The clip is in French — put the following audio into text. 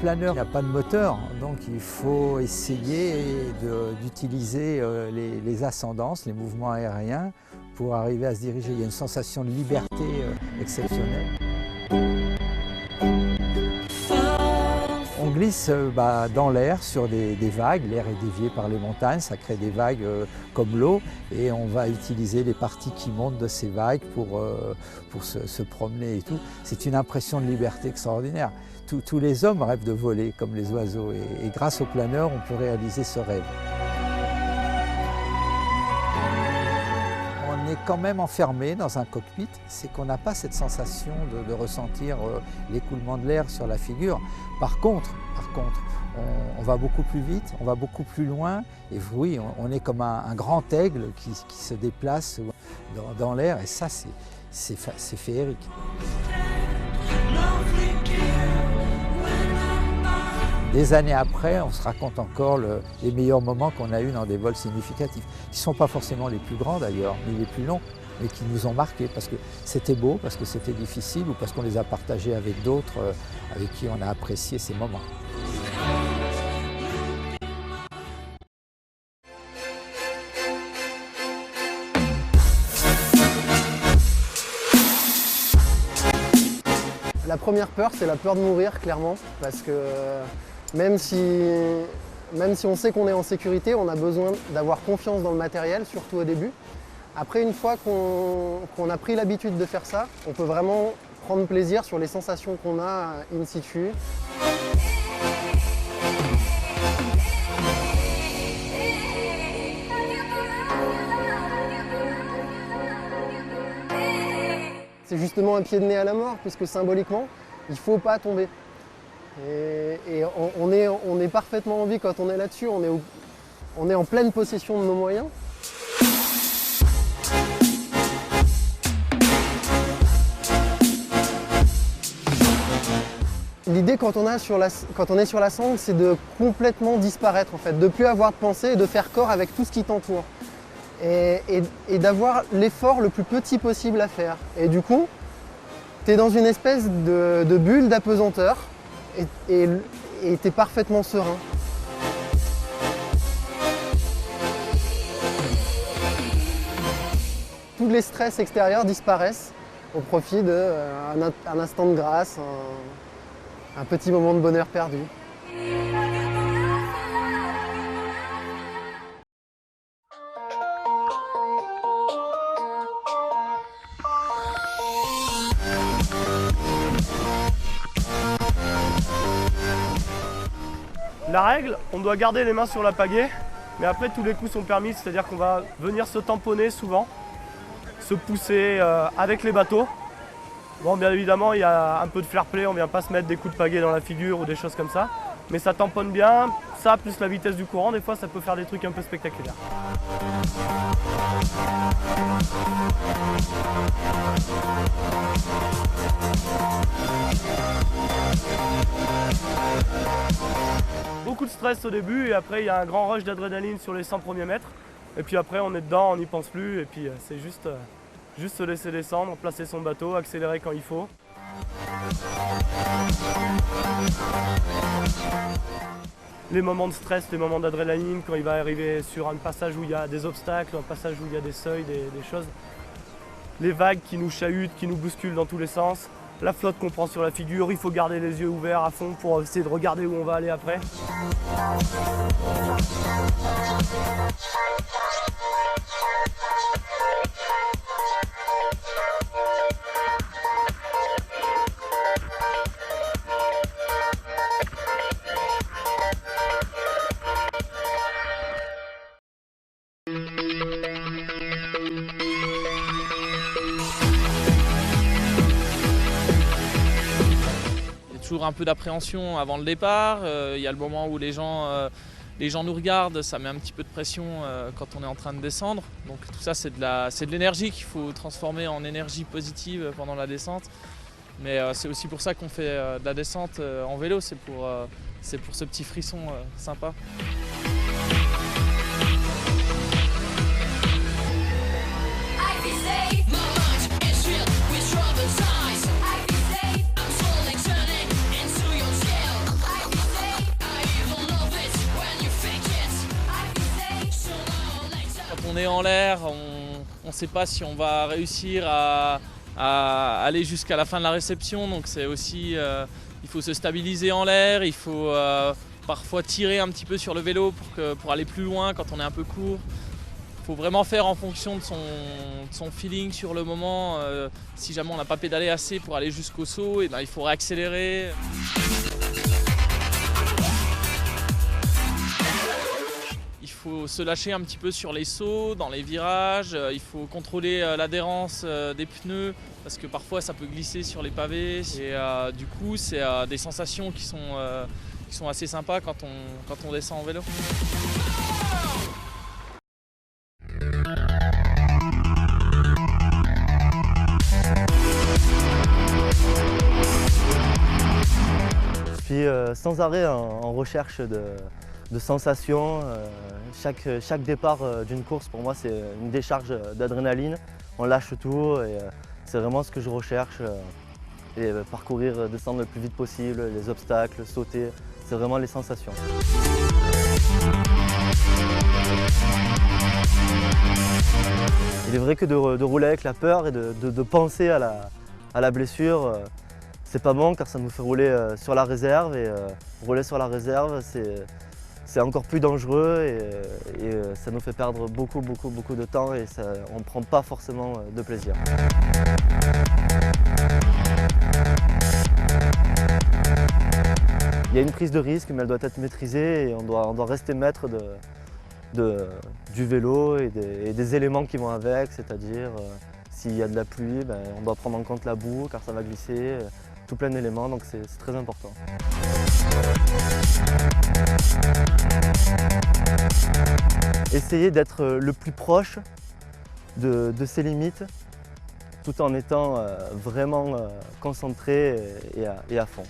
planeur n'a pas de moteur, donc il faut essayer d'utiliser les ascendances, les mouvements aériens pour arriver à se diriger. Il y a une sensation de liberté exceptionnelle. On glisse dans l'air sur des vagues, l'air est dévié par les montagnes, ça crée des vagues comme l'eau et on va utiliser les parties qui montent de ces vagues pour se promener et tout. C'est une impression de liberté extraordinaire. Tous les hommes rêvent de voler comme les oiseaux et grâce au planeur on peut réaliser ce rêve. On est quand même enfermé dans un cockpit, c'est qu'on n'a pas cette sensation de ressentir l'écoulement de l'air sur la figure. Par contre, on va beaucoup plus vite, on va beaucoup plus loin et oui, on est comme un grand aigle qui se déplace dans l'air et ça c'est féerique. Des années après, on se raconte encore les meilleurs moments qu'on a eus dans des vols significatifs, qui ne sont pas forcément les plus grands d'ailleurs, ni les plus longs, mais qui nous ont marqués parce que c'était beau, parce que c'était difficile ou parce qu'on les a partagés avec d'autres avec qui on a apprécié ces moments. La première peur, c'est la peur de mourir, clairement, parce que même si on sait qu'on est en sécurité, on a besoin d'avoir confiance dans le matériel, surtout au début. Après, une fois qu'on a pris l'habitude de faire ça, on peut vraiment prendre plaisir sur les sensations qu'on a in situ. C'est justement un pied de nez à la mort, puisque symboliquement, il ne faut pas tomber. Et on est parfaitement en vie quand on est là-dessus, on est en pleine possession de nos moyens. L'idée quand on est sur la sangle, c'est de complètement disparaître en fait, de ne plus avoir de pensée et de faire corps avec tout ce qui t'entoure. Et d'avoir l'effort le plus petit possible à faire. Et du coup, tu es dans une espèce de bulle d'apesanteur et tu es parfaitement serein. Tous les stress extérieurs disparaissent au profit d'un instant de grâce, un petit moment de bonheur perdu. La règle, on doit garder les mains sur la pagaie, mais après tous les coups sont permis, c'est-à-dire qu'on va venir se tamponner souvent, se pousser avec les bateaux. Bon, bien évidemment, il y a un peu de fair play, on ne vient pas se mettre des coups de pagaie dans la figure ou des choses comme ça, mais ça tamponne bien, ça plus la vitesse du courant, des fois ça peut faire des trucs un peu spectaculaires. Beaucoup de stress au début et après il y a un grand rush d'adrénaline sur les 100 premiers mètres. Et puis après on est dedans, on n'y pense plus et puis c'est juste se laisser descendre, placer son bateau, accélérer quand il faut. Les moments de stress, les moments d'adrénaline quand il va arriver sur un passage où il y a des obstacles, un passage où il y a des seuils, des choses. Les vagues qui nous chahutent, qui nous bousculent dans tous les sens. La flotte qu'on prend sur la figure, il faut garder les yeux ouverts à fond pour essayer de regarder où on va aller après. Toujours un peu d'appréhension avant le départ, il y a le moment où les gens nous regardent, ça met un petit peu de pression quand on est en train de descendre. Donc tout ça c'est de l'énergie qu'il faut transformer en énergie positive pendant la descente. Mais c'est aussi pour ça qu'on fait de la descente en vélo, c'est pour ce petit frisson sympa. on est en l'air, on ne sait pas si on va réussir à aller jusqu'à la fin de la réception. Donc c'est aussi, il faut se stabiliser en l'air, il faut parfois tirer un petit peu sur le vélo pour aller plus loin quand on est un peu court. Il faut vraiment faire en fonction de son feeling sur le moment. Si jamais on n'a pas pédalé assez pour aller jusqu'au saut, et ben, il faut réaccélérer. Il faut se lâcher un petit peu sur les sauts, dans les virages. Il faut contrôler l'adhérence des pneus parce que parfois ça peut glisser sur les pavés. Et du coup, c'est des sensations qui sont assez sympas quand on descend en vélo. Je suis sans arrêt en recherche de sensations. Chaque départ d'une course, pour moi, c'est une décharge d'adrénaline. On lâche tout et c'est vraiment ce que je recherche. Et parcourir, descendre le plus vite possible, les obstacles, sauter, c'est vraiment les sensations. Il est vrai que de rouler avec la peur et de penser à la blessure, c'est pas bon car ça nous fait rouler sur la réserve et rouler sur la réserve c'est encore plus dangereux et ça nous fait perdre beaucoup de temps et on ne prend pas forcément de plaisir. Il y a une prise de risque mais elle doit être maîtrisée et on doit rester maître du vélo et des éléments qui vont avec, c'est-à-dire s'il y a de la pluie, ben, on doit prendre en compte la boue car ça va glisser, tout plein d'éléments, donc c'est très important. Essayer d'être le plus proche de ses limites tout en étant vraiment concentré et à fond.